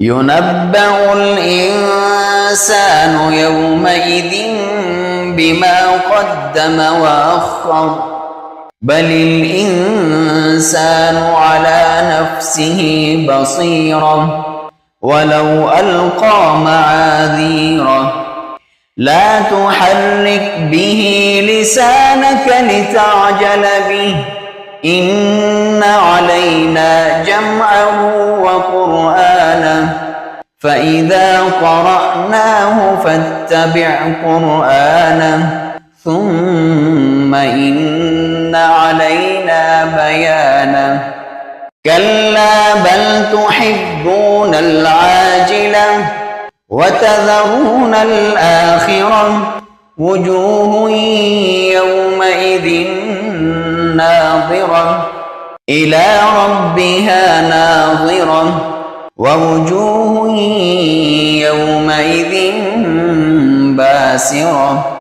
ينبأ الإنسان يومئذ بما قدم وأخر بل الإنسان على نفسه بصيرة ولو ألقى معاذيره لا تحرك به لسانك لتعجل به إن علينا جمعه وقرآنه فإذا قرأناه فاتبع قرآنه ثم إن علينا بيانه كلا بل تحبون العاجلة وتذرون الآخرة وجوه يومئذ ناظرة إلى ربها ناظرة ووجوه يومئذ باسرة